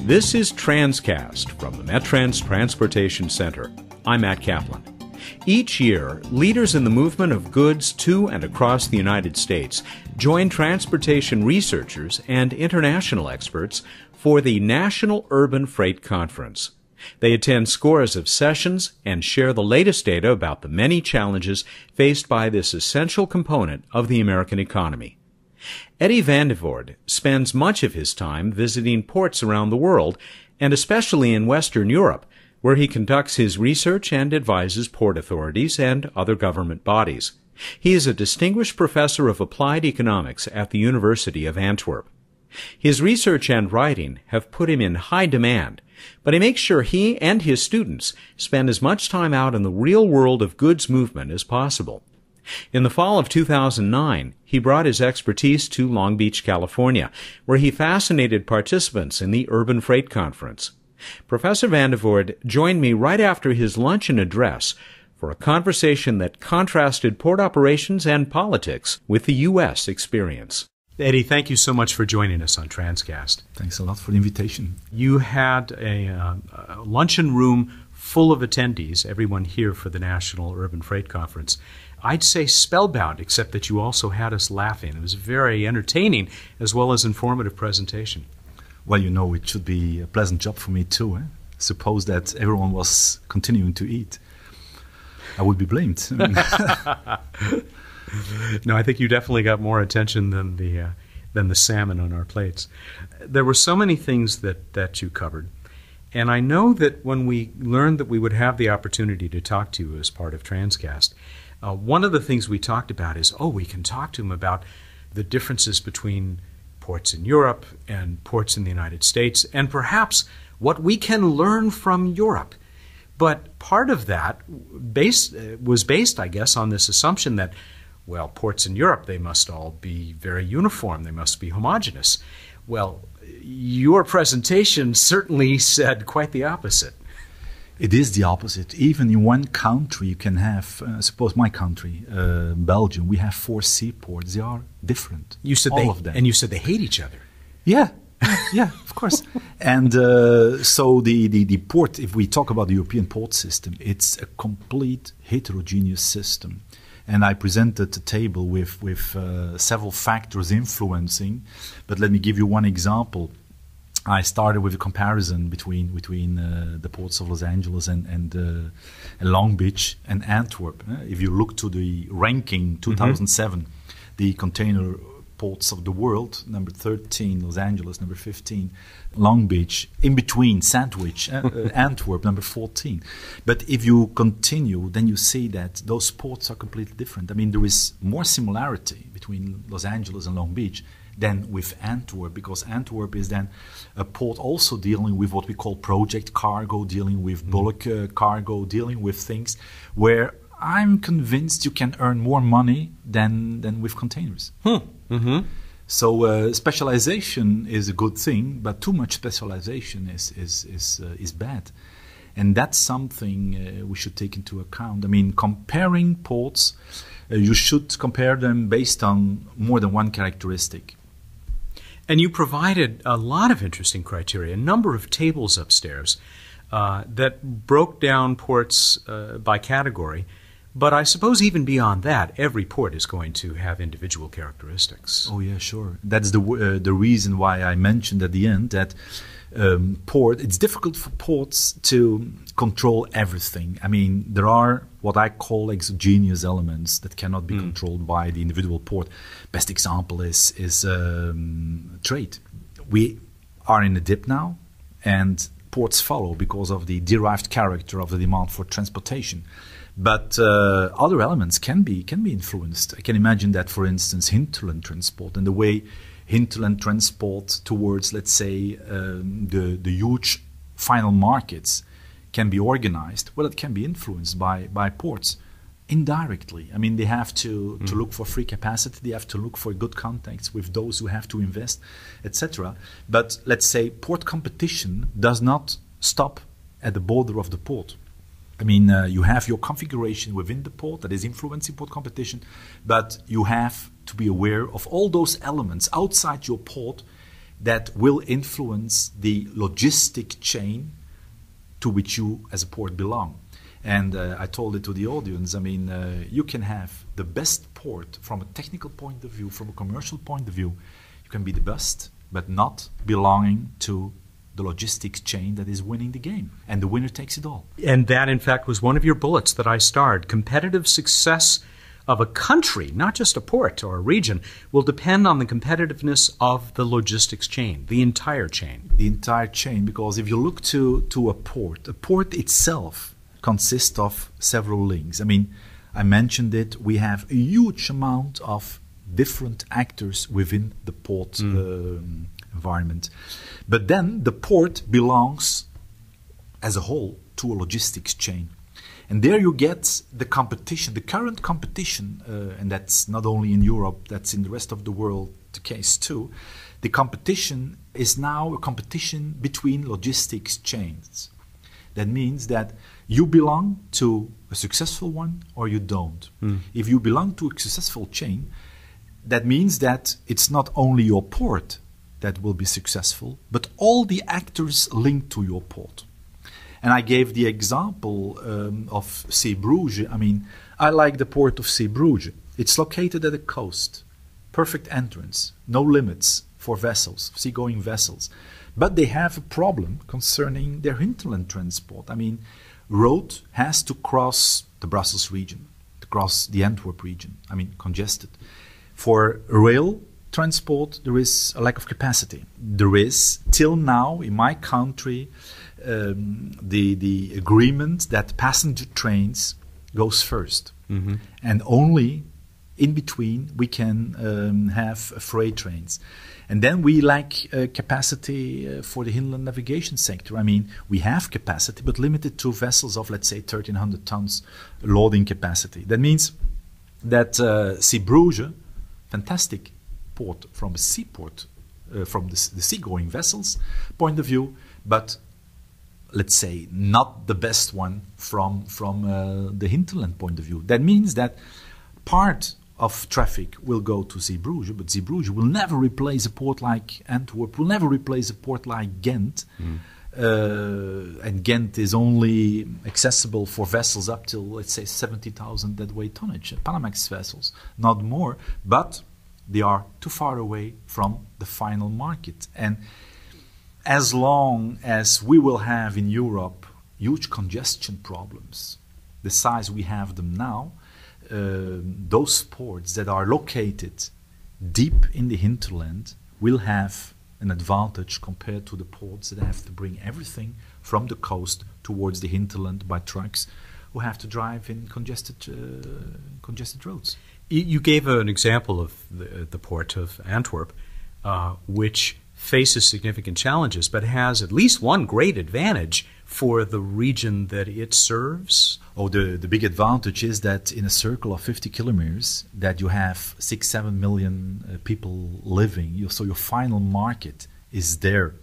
This is Transcast from the MetTrans Transportation Center. I'm Matt Kaplan. Each year, leaders in the movement of goods to and across the United States join transportation researchers and international experts for the National Urban Freight Conference. They attend scores of sessions and share the latest data about the many challenges faced by this essential component of the American economy. Eddie van de Voorde spends much of his time visiting ports around the world, and especially in Western Europe, where he conducts his research and advises port authorities and other government bodies. He is a distinguished professor of applied economics at the University of Antwerp. His research and writing have put him in high demand, but he makes sure he and his students spend as much time out in the real world of goods movement as possible. In the fall of 2009, he brought his expertise to Long Beach, California, where he fascinated participants in the Urban Freight Conference. Professor van de Voorde joined me right after his luncheon address for a conversation that contrasted port operations and politics with the U.S. experience. Eddie, thank you so much for joining us on Transcast. Thanks a lot for the invitation. You had a luncheon room full of attendees, everyone here for the National Urban Freight Conference. I'd say spellbound, except that you also had us laughing. It was a very entertaining as well as informative presentation. Well, you know, it should be a pleasant job for me too. Suppose that everyone was continuing to eat. I would be blamed. No, I think you definitely got more attention than the salmon on our plates. There were so many things that you covered. And I know that when we learned that we would have the opportunity to talk to you as part of Transcast, one of the things we talked about is, we can talk to him about the differences between ports in Europe and ports in the United States, and perhaps what we can learn from Europe. But part of that was based, I guess, on this assumption that, well, ports in Europe, they must all be very uniform, they must be homogeneous. Well, your presentation certainly said quite the opposite. It is the opposite. Even in one country, you can have, suppose my country, Belgium, we have 4 seaports. They are different. You said all of them. And you said they hate each other. Yeah, of course. And so the port, if we talk about the European port system, it's a complete heterogeneous system. And I presented the table with several factors influencing. But let me give you one example. I started with a comparison between the ports of Los Angeles and Long Beach and Antwerp. If you look to the ranking 2007, the container ports of the world, number 13, Los Angeles, number 15, Long Beach, in between, sandwich, Antwerp, number 14. But if you continue, then you see that those ports are completely different. I mean, there is more similarity between Los Angeles and Long Beach than with Antwerp, because Antwerp is then a port also dealing with what we call project cargo, dealing with bulk cargo, dealing with things where I'm convinced you can earn more money than with containers. So specialization is a good thing, but too much specialization is bad. And that's something we should take into account. I mean, comparing ports, you should compare them based on more than one characteristic. And you provided a lot of interesting criteria, a number of tables upstairs that broke down ports by category. But I suppose even beyond that, every port is going to have individual characteristics. Oh yeah, sure. That's the reason why I mentioned at the end that it's difficult for ports to control everything. I mean, there are what I call exogenous elements that cannot be controlled by the individual port. Best example is trade. We are in a dip now, and ports follow because of the derived character of the demand for transportation. But other elements can be influenced. I can imagine that, for instance, hinterland transport and the way hinterland transport towards, let's say, the huge final markets can be organized. Well, it can be influenced by ports indirectly. I mean, they have to look for free capacity. They have to look for good contacts with those who have to invest, etc. But let's say port competition does not stop at the border of the port. I mean, you have your configuration within the port that is influencing port competition, but you have to be aware of all those elements outside your port that will influence the logistic chain to which you as a port belong. And I told it to the audience, I mean, you can have the best port from a technical point of view, from a commercial point of view. You can be the best, but not belonging to the logistics chain that is winning the game. And the winner takes it all. And that, in fact, was one of your bullets that I starred. Competitive success of a country, not just a port or a region, will depend on the competitiveness of the logistics chain, the entire chain. The entire chain, because if you look to a port itself consists of several links. I mean, I mentioned it, we have a huge amount of different actors within the port environment. But then the port belongs as a whole to a logistics chain. And there you get the competition, the current competition, and that's not only in Europe, that's in the rest of the world the case too. The competition is now a competition between logistics chains. That means that you belong to a successful one or you don't. If you belong to a successful chain, that means that it's not only your port that will be successful, but all the actors linked to your port. And I gave the example of Zeebrugge. I mean, I like the port of Zeebrugge. It's located at the coast, perfect entrance, no limits for vessels, seagoing vessels. But they have a problem concerning their hinterland transport. I mean, road has to cross the Brussels region, to cross the Antwerp region. I mean, congested. For rail transport, there is a lack of capacity. There is, till now, in my country, the agreement that passenger trains goes first. And only in between we can have freight trains. And then we lack capacity for the inland navigation sector. I mean, we have capacity, but limited to vessels of, let's say, 1,300 tons loading capacity. That means that Zeebrugge, fantastic port from a seaport, from the seagoing vessels point of view, but let's say not the best one from the hinterland point of view. That means that part of traffic will go to Zeebrugge, but Zeebrugge will never replace a port like Antwerp, will never replace a port like Ghent. And Ghent is only accessible for vessels up till, let's say, 70,000 deadweight tonnage, Panamax vessels, not more, but they are too far away from the final market. And as long as we will have in Europe huge congestion problems, the size we have them now, those ports that are located deep in the hinterland will have an advantage compared to the ports that have to bring everything from the coast towards the hinterland by trucks, who have to drive in congested roads. You gave an example of the port of Antwerp, which faces significant challenges, but has at least one great advantage for the region that it serves. Oh, the big advantage is that in a circle of 50 kilometers, that you have 6-7 million people living. So your final market is there.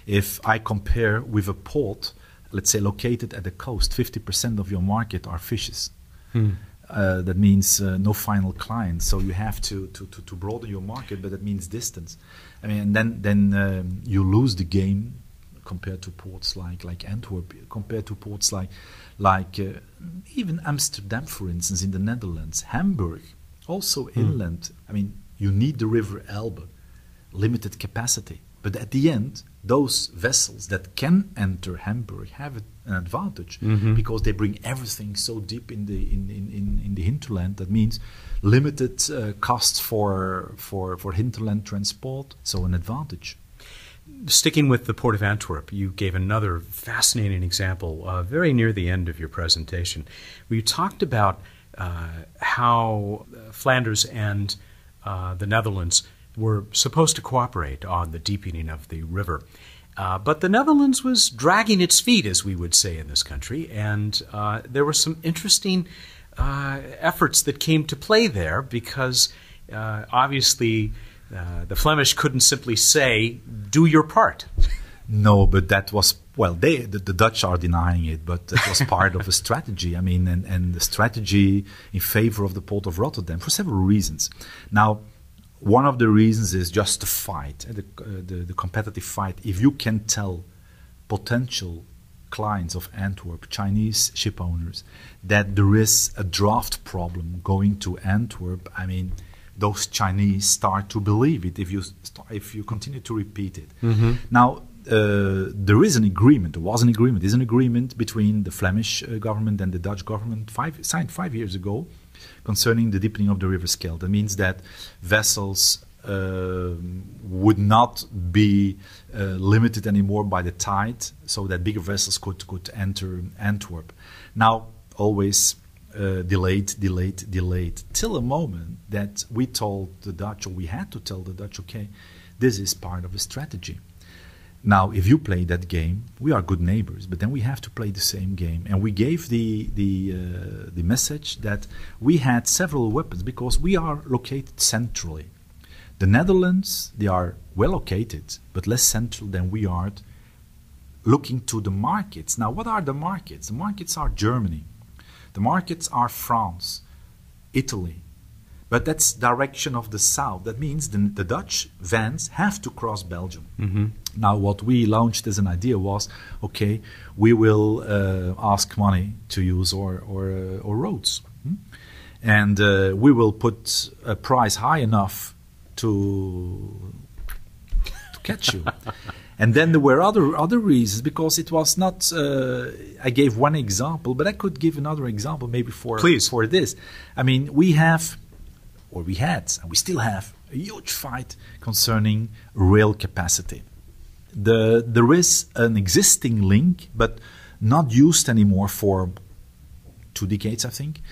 If I compare with a port, let's say located at the coast, 50% of your market are fishes. That means no final client. So you have to broaden your market, but that means distance. I mean, then you lose the game compared to ports like Antwerp, compared to ports like even Amsterdam, for instance, in the Netherlands, Hamburg, also inland. I mean, you need the river Elbe, limited capacity. But at the end, those vessels that can enter Hamburg have an advantage because they bring everything so deep in the hinterland. That means limited costs for hinterland transport, so an advantage. Sticking with the Port of Antwerp, you gave another fascinating example very near the end of your presentation, where you talked about how Flanders and the Netherlands were supposed to cooperate on the deepening of the river. But the Netherlands was dragging its feet, as we would say in this country, and there were some interesting efforts that came to play there because obviously the Flemish couldn't simply say, do your part. No, but that was, well, the Dutch are denying it, but it was part of a strategy. I mean, and the strategy in favor of the Port of Rotterdam for several reasons. Now, one of the reasons is just the fight, the competitive fight. If you can tell potential clients of Antwerp, Chinese ship owners, that there is a draft problem going to Antwerp, I mean, those Chinese start to believe it if you continue to repeat it. Now, there is an agreement, there was an agreement, there's an agreement between the Flemish government and the Dutch government signed 5 years ago concerning the deepening of the river Scheldt. That means that vessels would not be limited anymore by the tide, so that bigger vessels could enter Antwerp. Now, always delayed, till a moment that we told the Dutch, or we had to tell the Dutch, okay, this is part of a strategy. Now, if you play that game, we are good neighbors, but then we have to play the same game. And we gave the message that we had several weapons because we are located centrally. The Netherlands, they are well located, but less central than we are, looking to the markets. Now, what are the markets? The markets are Germany. The markets are France, Italy. But that's direction of the south. That means the Dutch vans have to cross Belgium. Now, what we launched as an idea was, okay, we will ask money to use our roads. And we will put a price high enough to catch you. And then there were other reasons, because it was not. I gave one example, but I could give another example maybe for this. I mean, we have, or we had, and we still have, a huge fight concerning rail capacity. There is an existing link, but not used anymore for 2 decades, I think,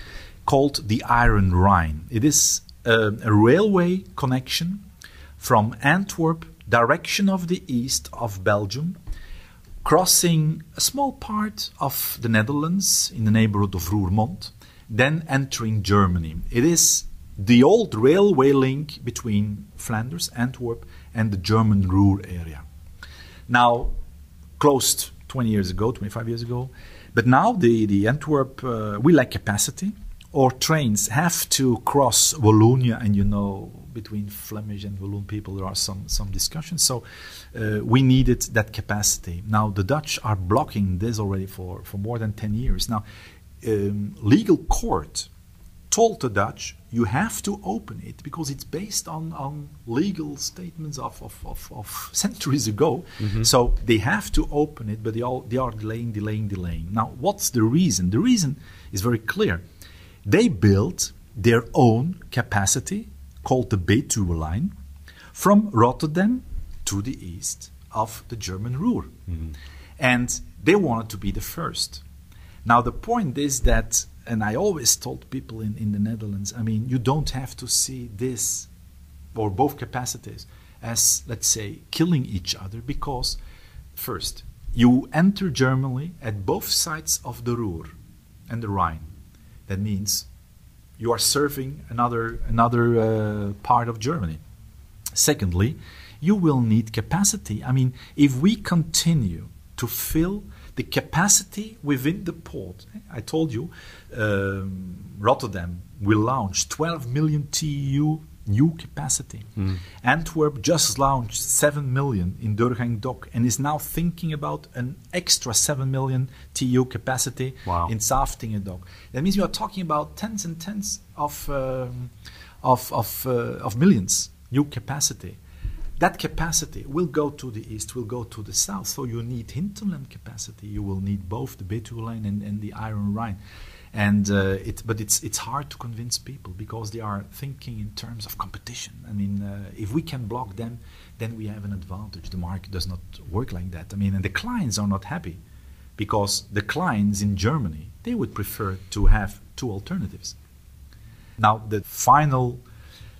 called the Iron Rhine. It is a railway connection from Antwerp, direction of the east of Belgium, crossing a small part of the Netherlands in the neighborhood of Roermond, then entering Germany. It is the old railway link between Flanders, Antwerp, and the German Ruhr area. Now, closed 20 years ago, 25 years ago, but now the Antwerp, we lack capacity. Our trains have to cross Wallonia, and you know, between Flemish and Walloon people there are some discussions. So we needed that capacity. Now the Dutch are blocking this already for more than 10 years. Now legal court told the Dutch, you have to open it because it's based on legal statements of centuries ago. So they have to open it, but they are delaying. Now what's the reason? The reason is very clear. They built their own capacity, called the B2 line, from Rotterdam to the east of the German Ruhr. And they wanted to be the first. Now the point is that, and I always told people in the Netherlands, I mean, you don't have to see this, or both capacities, as, let's say, killing each other, because first, you enter Germany at both sides of the Ruhr and the Rhine. That means you are serving another part of Germany. Secondly, you will need capacity. I mean, if we continue to fill the capacity within the port, I told you, Rotterdam will launch 12 million TEU new capacity. Antwerp just launched 7 million in Durgang Dock and is now thinking about an extra 7 million TEU capacity in Saftingen Dock. That means you are talking about tens and tens of millions new capacity. That capacity will go to the east, will go to the south. So you need hinterland capacity. You will need both the B2 line and the Iron Rhine. And but it's hard to convince people because they are thinking in terms of competition. I mean, if we can block them, then we have an advantage. The market does not work like that. I mean, and the clients are not happy because the clients in Germany, they would prefer to have 2 alternatives. Now, the final,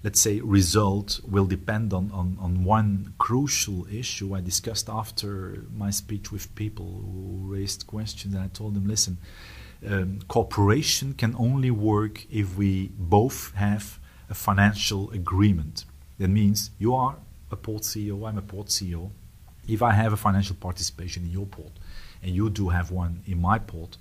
let's say, result will depend on one crucial issue I discussed after my speech with people who raised questions. And I told them, listen, cooperation can only work if we both have a financial agreement. That means you are a port CEO, I'm a port CEO. If I have a financial participation in your port and you do have one in my port,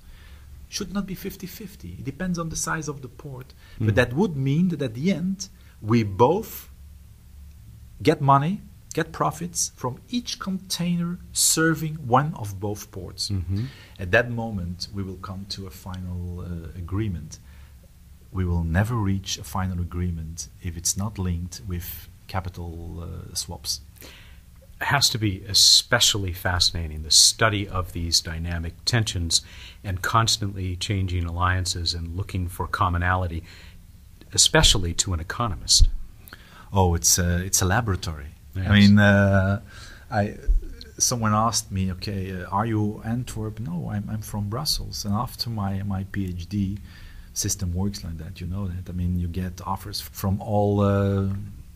should not be 50-50. It depends on the size of the port. But that would mean that at the end, we both get money, get profits from each container serving one of both ports. At that moment, we will come to a final agreement. We will never reach a final agreement if it's not linked with capital swaps. It has to be especially fascinating, the study of these dynamic tensions and constantly changing alliances and looking for commonality, especially to an economist. Oh, it's a laboratory. Yes. I mean, someone asked me, okay, are you Antwerp? No, I'm from Brussels. And after my PhD, system works like that, you know that. I mean, you get offers from all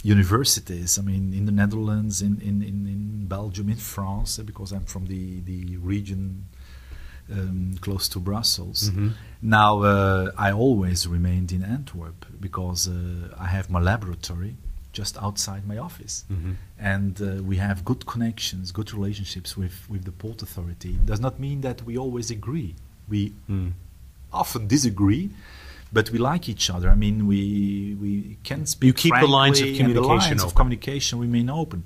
universities. I mean, in the Netherlands, in Belgium, in France, because I'm from the region close to Brussels. Now, I always remained in Antwerp because I have my laboratory just outside my office. And we have good connections, good relationships with the Port Authority. It does not mean that we always agree. We often disagree, but we like each other. I mean, we can speak. You keep the lines of frankly, communication and the lines open. of communication remain open.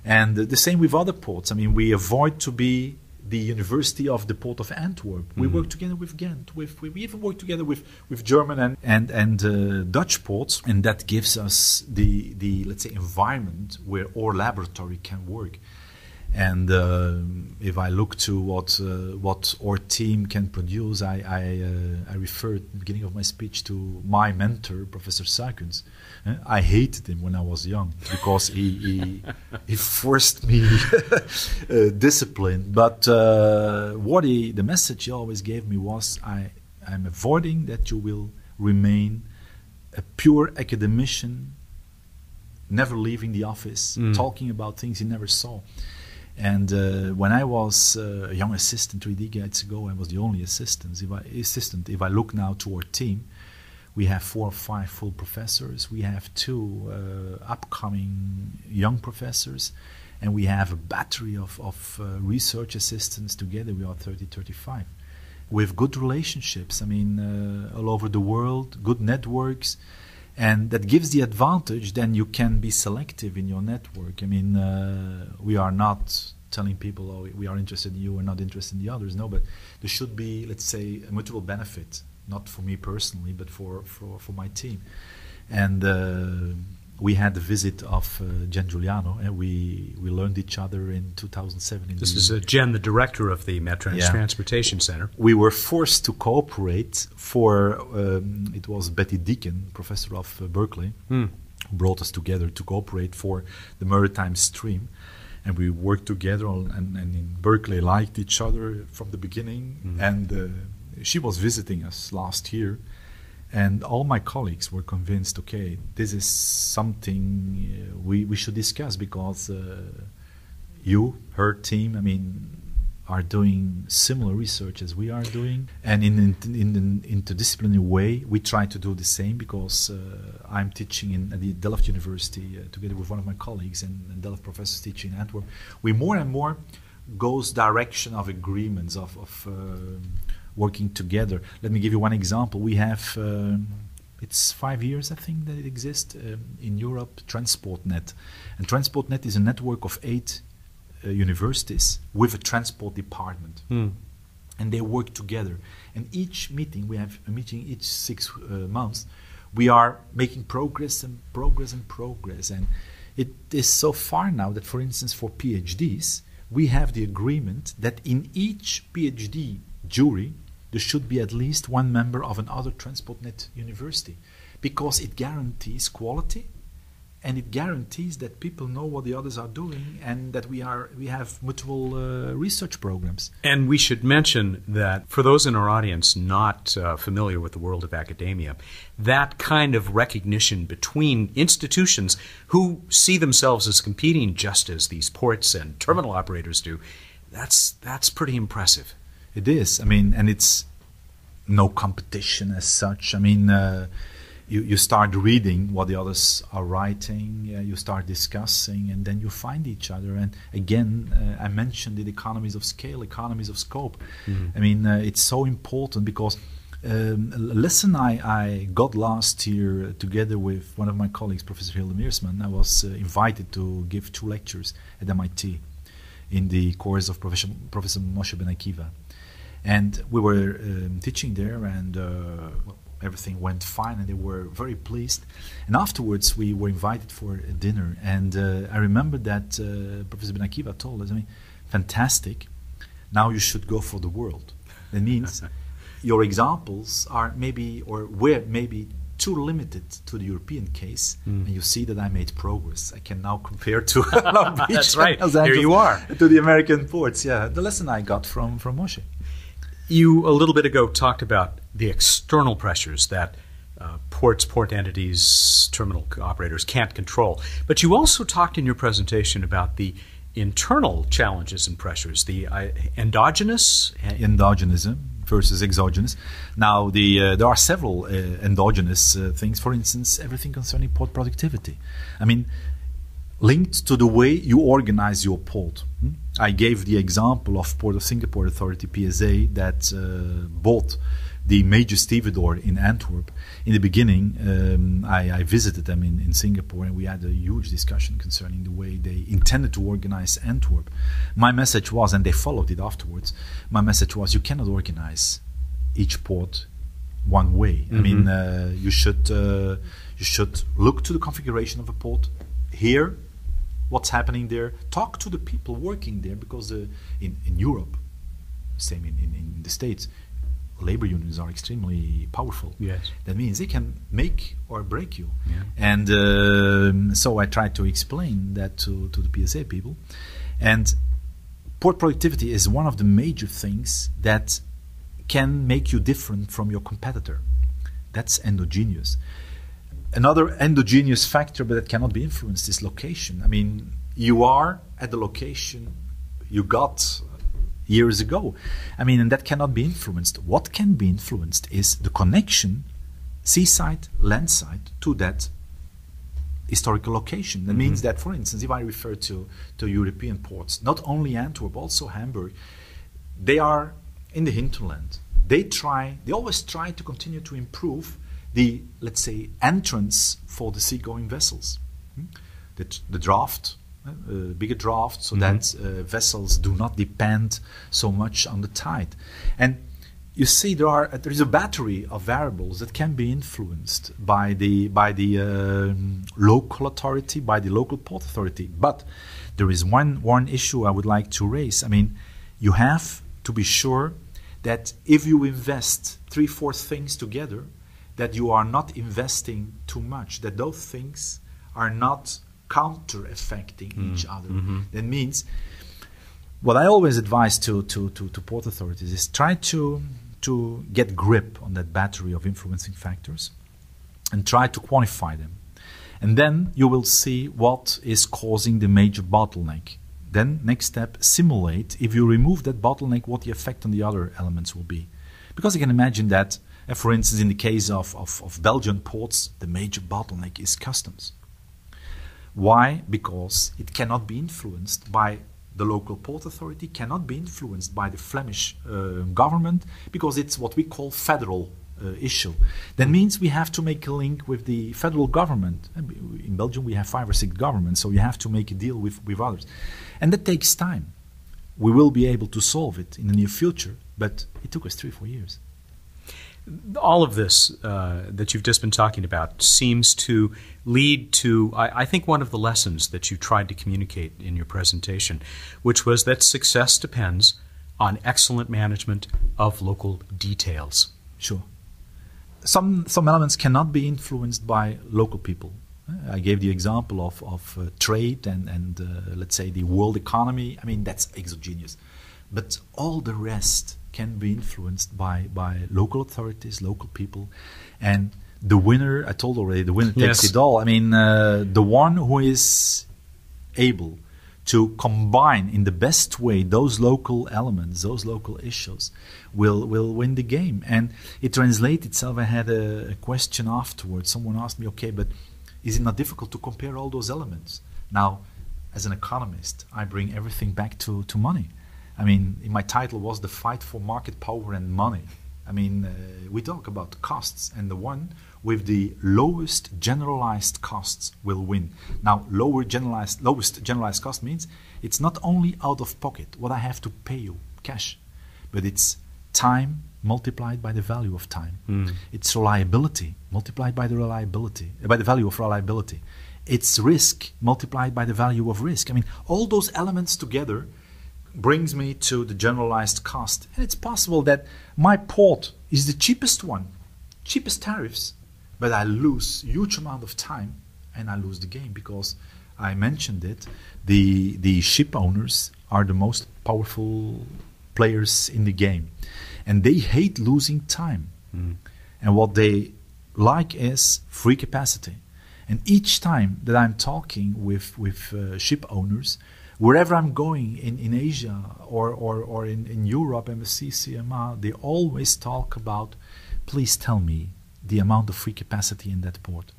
And the same with other ports. I mean, we avoid to be the University of the Port of Antwerp. We work together with Ghent. We even work together with German and Dutch ports, and that gives us the let's say environment where our laboratory can work. And if I look to what our team can produce, I referred at the beginning of my speech to my mentor, Professor Suikens. I hated him when I was young because he forced me discipline. But the message he always gave me was, I'm avoiding that you will remain a pure academician, never leaving the office, talking about things you never saw. And when I was a young assistant 3 decades ago, I was the only assistant. If I look now to our team, we have 4 or 5 full professors. We have 2 upcoming young professors. And we have a battery of research assistants. Together we are 30, 35. With good relationships, I mean, all over the world, good networks. And that gives the advantage, then you can be selective in your network. I mean, we are not telling people, oh, we are interested in you and not interested in the others. No, but there should be, let's say, a mutual benefit, not for me personally, but for my team. And we had the visit of Jen Giuliano, and we learned each other in 2007. This is Jen, the director of the Metrans Transportation Center. We were forced to cooperate for, it was Betty Deacon, professor of Berkeley, who brought us together to cooperate for the maritime stream. And we worked together, and in Berkeley liked each other from the beginning. And she was visiting us last year. And all my colleagues were convinced, okay, this is something we should discuss because you, her team, I mean, are doing similar research as we are doing. And in an interdisciplinary way, we try to do the same because I'm teaching at the Delft University together with one of my colleagues and Delft professors teaching in Antwerp. We more and more goes direction of agreements, of working together. Let me give you one example. We have, it's 5 years, I think, that it exists in Europe, TransportNet. And TransportNet is a network of 8 universities with a transport department. And they work together. And each meeting, we have a meeting each 6 months, we are making progress and progress and progress. And it is so far now that, for instance, for PhDs, we have the agreement that in each PhD jury, there should be at least one member of another TransportNet university, because it guarantees quality and it guarantees that people know what the others are doing and that we have mutual research programs. And we should mention that for those in our audience not familiar with the world of academia, that kind of recognition between institutions who see themselves as competing just as these ports and terminal operators do, that's pretty impressive. It is. I mean, and it's no competition as such. I mean, you start reading what the others are writing, you start discussing, and then you find each other. And again, I mentioned the economies of scale, economies of scope. I mean, it's so important because A lesson I got last year together with one of my colleagues, Professor Hilde Meersman. I was invited to give 2 lectures at MIT in the course of Professor Moshe Ben Akiva. And we were teaching there, and everything went fine, and they were very pleased. And afterwards, we were invited for a dinner. And I remember that Professor Ben Akiva told us, fantastic, now you should go for the world. That means your examples are maybe, or were maybe, too limited to the European case, and you see that I made progress. I can now compare to Long Beach. That's right. Here you are. To the American ports. Yeah, the lesson I got from Moshe. You, a little bit ago, talked about the external pressures that port entities, terminal operators can't control. But you also talked in your presentation about the internal challenges and pressures, the endogenous. Endogenism versus exogenous. Now, there are several endogenous things. For instance, everything concerning port productivity. Linked to the way you organize your port. I gave the example of Port of Singapore Authority, PSA, that bought the major stevedore in Antwerp. In the beginning, I visited them in Singapore, and we had a huge discussion concerning the way they intended to organize Antwerp. My message was, and they followed it afterwards, my message was, you cannot organize each port one way. You should look to the configuration of a port, hear what's happening there, talk to the people working there, because in Europe, same in the States, labor unions are extremely powerful. Yes. That means they can make or break you. Yeah. And so I tried to explain that to the PSA people. And port productivity is one of the major things that can make you different from your competitor. That's endogenous. Another endogenous factor, but that cannot be influenced, is location. You are at the location you got years ago. And that cannot be influenced. What can be influenced is the connection, seaside, landside, to that historical location. That means that, for instance, if I refer to European ports, not only Antwerp, also Hamburg, they are in the hinterland. They always try to continue to improve the, let's say, entrance for the seagoing vessels. The draft, bigger draft, so that vessels do not depend so much on the tide. And you see, there is a battery of variables that can be influenced by the local authority, by the local port authority. But there is one issue I would like to raise. You have to be sure that if you invest 3-4 things together, that you are not investing too much, that those things are not counter-affecting each other. That means, what I always advise to port authorities is try to get grip on that battery of influencing factors and try to quantify them. And then you will see what is causing the major bottleneck. Then, next step, simulate, if you remove that bottleneck, what the effect on the other elements will be. Because you can imagine that, for instance, in the case of Belgian ports, the major bottleneck is customs. Why? Because it cannot be influenced by the local port authority, cannot be influenced by the Flemish government, because it's what we call federal issue. That means we have to make a link with the federal government. In Belgium we have 5 or 6 governments, so you have to make a deal with others. And that takes time. We will be able to solve it in the near future, but it took us 3 or 4 years. All of this that you've just been talking about seems to lead to, I think, one of the lessons that you tried to communicate in your presentation, which was that success depends on excellent management of local details. Sure. Some elements cannot be influenced by local people. I gave the example of trade and let's say the world economy. That's exogenous. But all the rest can be influenced by local authorities, local people. And the winner, I told already, the winner takes it all. The one who is able to combine in the best way those local elements, those local issues, will win the game. And it translates itself. I had a question afterwards. Someone asked me, okay, but is it not difficult to compare all those elements? Now, as an economist, I bring everything back to money. My title was The Fight for Market Power and Money. I mean, we talk about costs, and the one with the lowest generalized costs will win. Now, lowest generalized cost means it's not only out of pocket, what I have to pay you, cash, but it's time multiplied by the value of time. It's reliability multiplied by the value of reliability. It's risk multiplied by the value of risk. I mean, all those elements together brings me to the generalized cost. And it's possible that my port is the cheapest one, cheapest tariffs, but I lose huge amount of time and I lose the game because I mentioned it. The ship owners are the most powerful players in the game, and they hate losing time. And what they like is free capacity. And each time that I'm talking with ship owners, wherever I'm going in Asia or in Europe, MSC, CMA, they always talk about, please tell me the amount of free capacity in that port.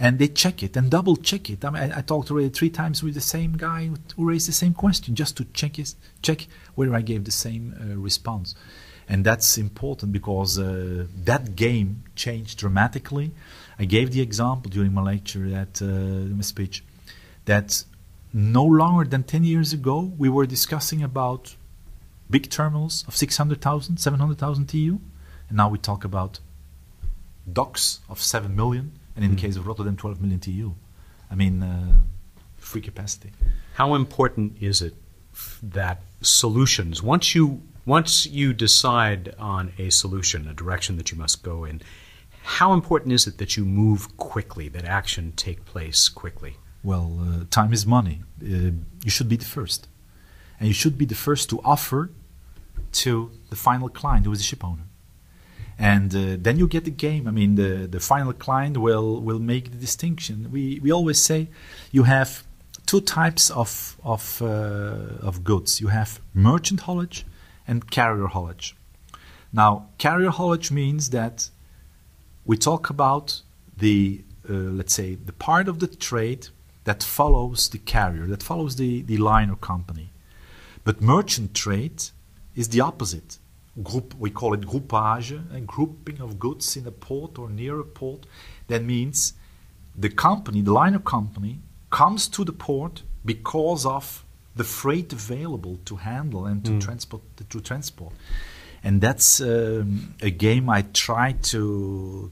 And they check it and double check it. I mean, I talked already 3 times with the same guy who raised the same question just to check whether I gave the same response. And that's important because that game changed dramatically. I gave the example during my lecture my speech, that no longer than 10 years ago, we were discussing about big terminals of 600,000, 700,000 TEU. And now we talk about docks of 7 million, and in the case of Rotterdam, 12 million TEU. I mean, free capacity. How important is it that solutions, once you decide on a solution, a direction that you must go in, how important is it that you move quickly, that action take place quickly? Well, time is money. You should be the first. And you should be the first to offer to the final client, who is the ship owner. And then you get the game. I mean, the final client will make the distinction. We always say you have 2 types of goods. You have merchant haulage and carrier haulage. Now, carrier haulage means that we talk about the, let's say, the part of the trade that follows the carrier, that follows the liner company. But merchant trade is the opposite. We call it groupage, a grouping of goods in a port or near a port. That means the company, the liner company, comes to the port because of the freight available to handle and to transport. And that's a game I try to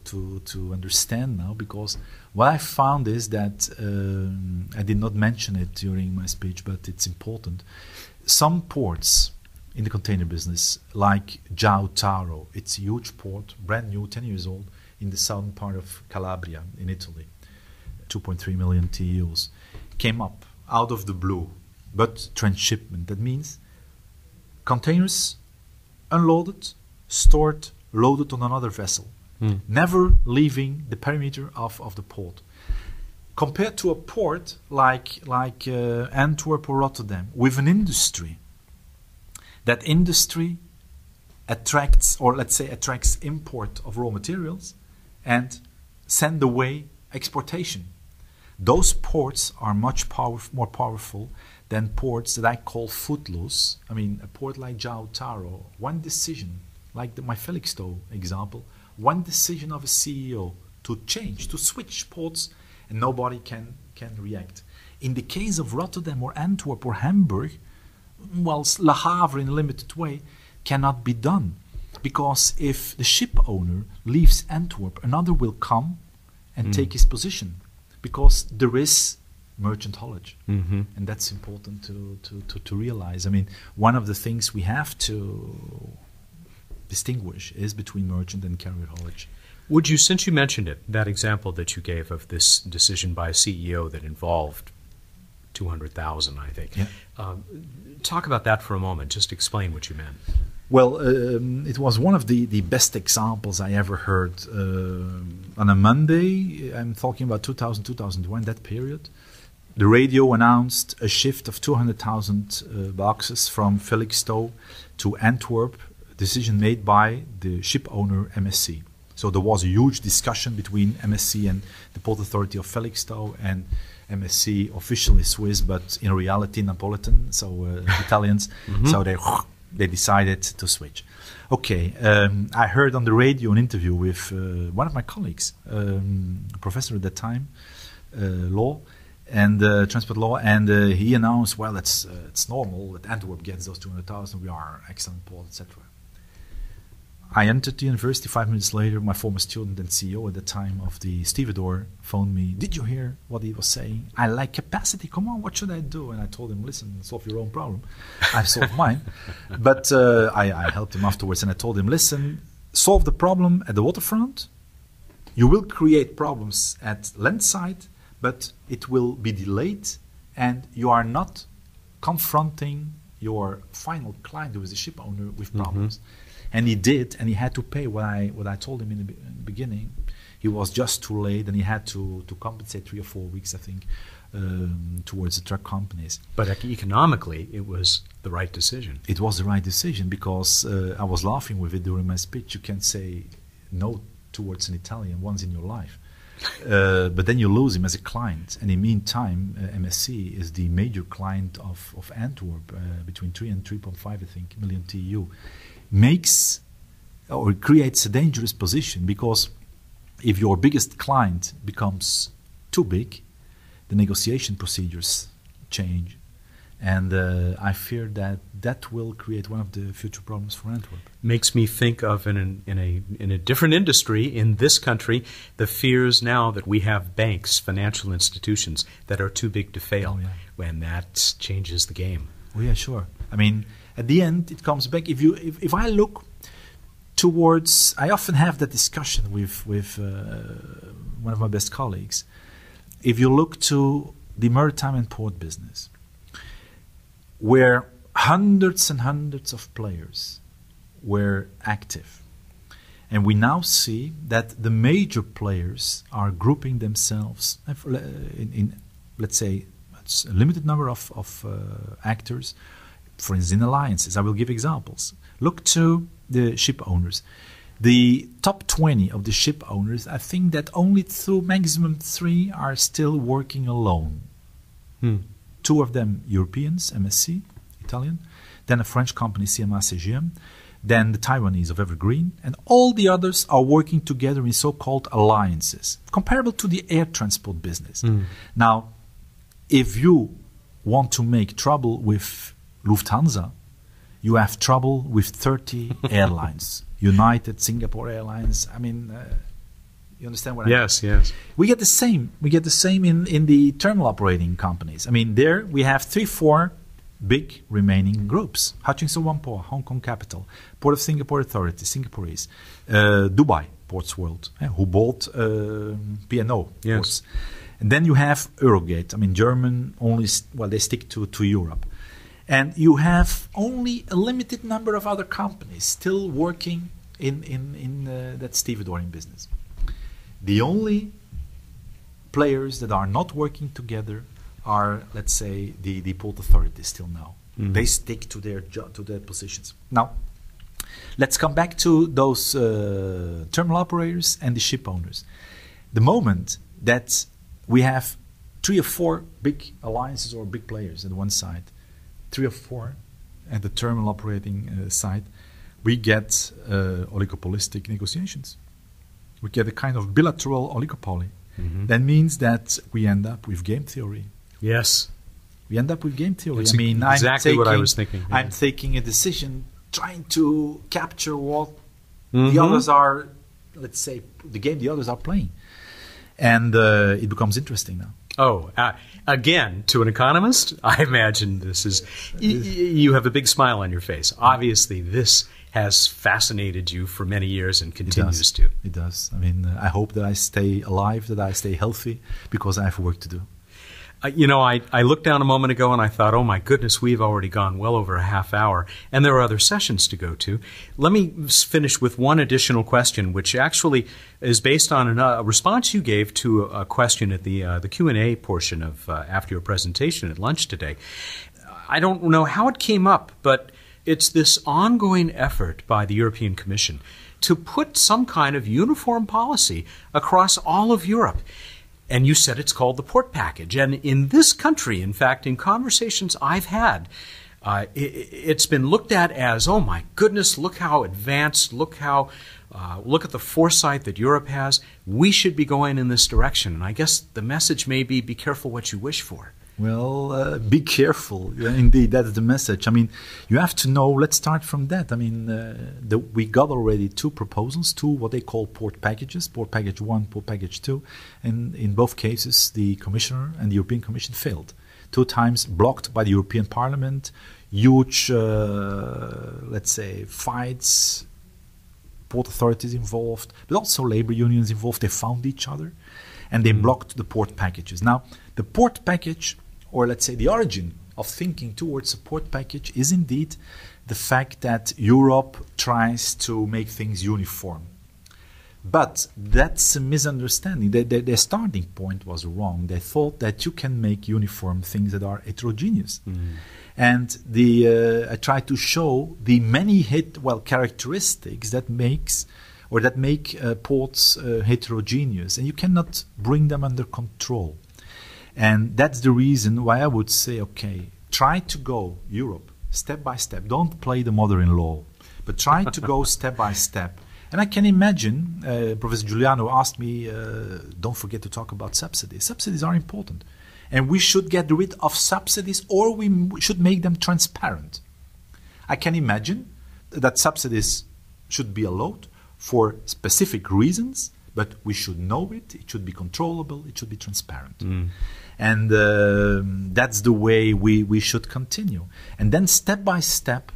understand now, because what I found is that I did not mention it during my speech, but it's important. Some ports in the container business, like Giao Taro, it's a huge port, brand new, 10 years old, in the southern part of Calabria in Italy, 2.3 million TEUs, came up out of the blue, but transshipment. That means containers unloaded, stored, loaded on another vessel, never leaving the perimeter of the port. Compared to a port like Antwerp or Rotterdam, with an industry, that industry attracts import of raw materials and send away exportation. Those ports are much more powerful than ports that I call footloose. I mean, a port like Giao Taro, one decision, like my Felixstowe example, one decision of a CEO to change, to switch ports, and nobody can react. In the case of Rotterdam or Antwerp or Hamburg, well, Le Havre in a limited way cannot be done, because if the ship owner leaves Antwerp, another will come and take his position, because there is merchant haulage, and that's important to realize. I mean, one of the things we have to distinguish is between merchant and carrier haulage. Would you, since you mentioned it, that example that you gave of this decision by a CEO that involved 200,000, I think, talk about that for a moment. Just explain what you meant. Well, it was one of the best examples I ever heard. On a Monday, I'm talking about 2000, 2001, that period, the radio announced a shift of 200,000 boxes from Felixstowe to Antwerp, decision made by the ship owner MSC. So there was a huge discussion between MSC and the Port Authority of Felixstowe, and MSC officially Swiss, but in reality Napolitan, so Italians. So they they decided to switch. Okay, I heard on the radio an interview with one of my colleagues, a professor at that time, law and transport law, and he announced, well, it's normal that Antwerp gets those 200,000. We are an excellent port, etc. I entered the university. 5 minutes later, my former student and CEO at the time of the Stevedore phoned me. Did you hear what he was saying? I lack capacity. Come on, what should I do? And I told him, listen, solve your own problem. I've solved mine. But I helped him afterwards, and I told him, listen, solve the problem at the waterfront. You will create problems at landside, but it will be delayed, and you are not confronting your final client, who is the ship owner, with problems. And he did, and he had to pay what I told him in the beginning. He was just too late, and he had to compensate 3 or 4 weeks, I think, towards the truck companies. But economically, it was the right decision. It was the right decision, because I was laughing with it during my speech. You can say no towards an Italian once in your life. But then you lose him as a client. And in the meantime, MSC is the major client of Antwerp, between 3 and 3.5, I think, million TEU. Makes or creates a dangerous position, because if your biggest client becomes too big, the negotiation procedures change, and I fear that will create one of the future problems for Antwerp. Makes me think of in a different industry in this country, the fears now that we have banks, financial institutions that are too big to fail, when that changes the game. Oh yeah, sure. I mean, at the end, it comes back. If I look towards, I often have that discussion with one of my best colleagues. If you look to the maritime and port business, where hundreds and hundreds of players were active, and we now see that the major players are grouping themselves in let's say, it's a limited number of actors. For instance, in alliances. I will give examples. Look to the ship owners. The top 20 of the ship owners, I think that only through maximum 3 are still working alone. 2 of them Europeans, MSC, Italian, then a French company, CMA CGM, then the Taiwanese of Evergreen, and all the others are working together in so-called alliances, comparable to the air transport business. Now, if you want to make trouble with Lufthansa, you have trouble with 30 airlines. United, Singapore Airlines. I mean, you understand what I mean? Yes. We get the same. We get the same in the terminal operating companies. I mean, there we have 3-4 big remaining groups. Hutchinson Whampoa, Hong Kong Capital, Port of Singapore Authority, Singaporeese, Dubai, Ports World, who bought P&O Ports. And then you have Eurogate. I mean, German only, they stick to Europe. And you have only a limited number of other companies still working in that stevedoring business. The only players that are not working together are, let's say, the port authorities still now. They stick to their positions. Now, let's come back to those terminal operators and the ship owners. The moment that we have 3 or 4 big alliances or big players at one side, 3 or 4 at the terminal operating side, we get oligopolistic negotiations. We get a kind of bilateral oligopoly. That means that we end up with game theory. Yes. We end up with game theory. That's exactly what I was thinking. Yeah. I'm taking a decision, trying to capture what the others are, let's say, the game the others are playing. And it becomes interesting now. Oh, again, to an economist, I imagine this is, you have a big smile on your face. Obviously, this has fascinated you for many years and continues to. It does. I mean, I hope that I stay alive, that I stay healthy, because I have work to do. I looked down a moment ago and I thought, oh my goodness, we've already gone well over a half hour, and there are other sessions to go to. Let me finish with one additional question, which actually is based on a response you gave to a question at the Q&A portion of after your presentation at lunch today. I don't know how it came up, but it's this ongoing effort by the European Commission to put some kind of uniform policy across all of Europe. And you said it's called the port package. And in this country, in fact, in conversations I've had, It's been looked at as, oh my goodness, look how advanced, look at the foresight that Europe has. We should be going in this direction. And I guess the message may be careful what you wish for. Well, be careful. Indeed, that's the message. I mean, you have to know, let's start from that. I mean, we got already 2 proposals, 2 what they call port packages, port package 1, port package 2. And in both cases, the Commissioner and the European Commission failed. 2 times blocked by the European Parliament, huge, let's say, fights, port authorities involved, but also labor unions involved. They found each other and they blocked the port packages. Now, the port package, or let's say the origin of thinking towards a port package, is indeed the fact that Europe tries to make things uniform. But that's a misunderstanding. Their starting point was wrong. They thought that you can make uniform things that are heterogeneous. And I try to show the many characteristics that make ports heterogeneous, and you cannot bring them under control. And that's the reason why I would say, okay, try to go Europe step by step. Don't play the mother-in-law, but try to go step by step. And I can imagine, Professor Giuliano asked me, don't forget to talk about subsidies. Subsidies are important. And we should get rid of subsidies, or we should make them transparent. I can imagine that subsidies should be allowed for specific reasons, but we should know it. It should be controllable. It should be transparent. And that's the way we should continue. And then step by step,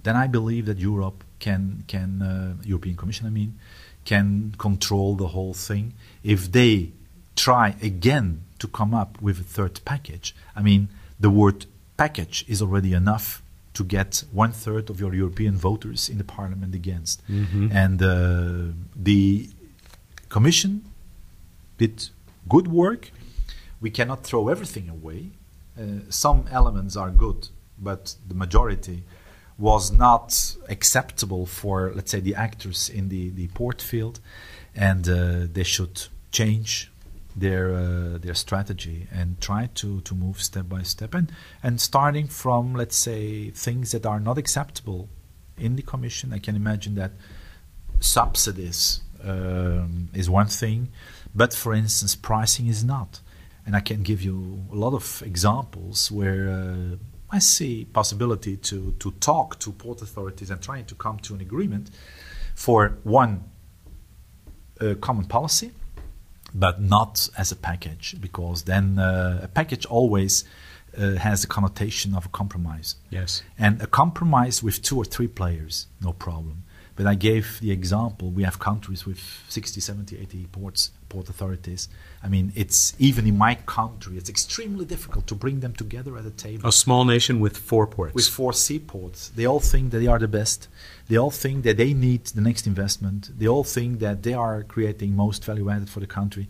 then I believe that Europe European Commission, can control the whole thing. If they try again to come up with a 3rd package, the word package is already enough to get 1/3 of your European voters in the Parliament against. And the Commission did good work. We cannot throw everything away. Some elements are good, but the majority was not acceptable for, let's say, the actors in the port field, and they should change their strategy and try to move step by step, and starting from, let's say, things that are not acceptable in the Commission. I can imagine that subsidies is one thing, but for instance, pricing is not. And I can give you a lot of examples where I see possibility to talk to port authorities and trying to come to an agreement for one common policy, but not as a package, because then a package always has the connotation of a compromise. Yes. And a compromise with 2 or 3 players, no problem. But I gave the example, we have countries with 60, 70, 80 port authorities. It's even in my country, it's extremely difficult to bring them together at a table. A small nation with 4 ports. With 4 seaports. They all think that they are the best. They all think that they need the next investment. They all think that they are creating most value added for the country.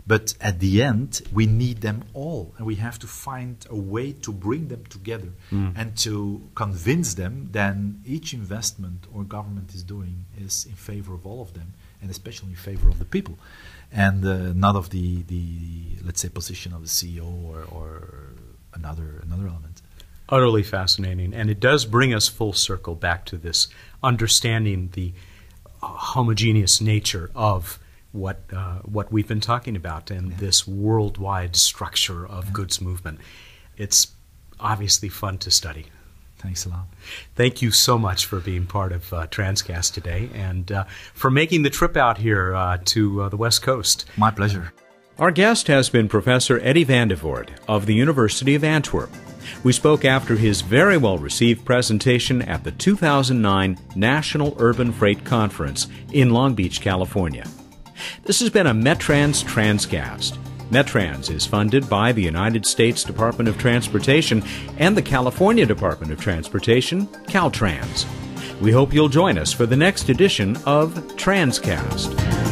But at the end, we need them all. And we have to find a way to bring them together and to convince them that each investment or government is doing is in favor of all of them, and especially in favor of the people. And not of the let's say, position of the CEO or another element. Utterly fascinating. And it does bring us full circle back to this understanding the homogeneous nature of what we've been talking about, and this worldwide structure of goods movement. It's obviously fun to study. Thanks a lot. Thank you so much for being part of Transcast today, and for making the trip out here to the West Coast. My pleasure. Our guest has been Professor Eddie van de Voorde of the University of Antwerp. We spoke after his very well-received presentation at the 2009 National Urban Freight Conference in Long Beach, California. This has been a Metrans Transcast. Metrans is funded by the United States Department of Transportation and the California Department of Transportation, Caltrans. We hope you'll join us for the next edition of Transcast.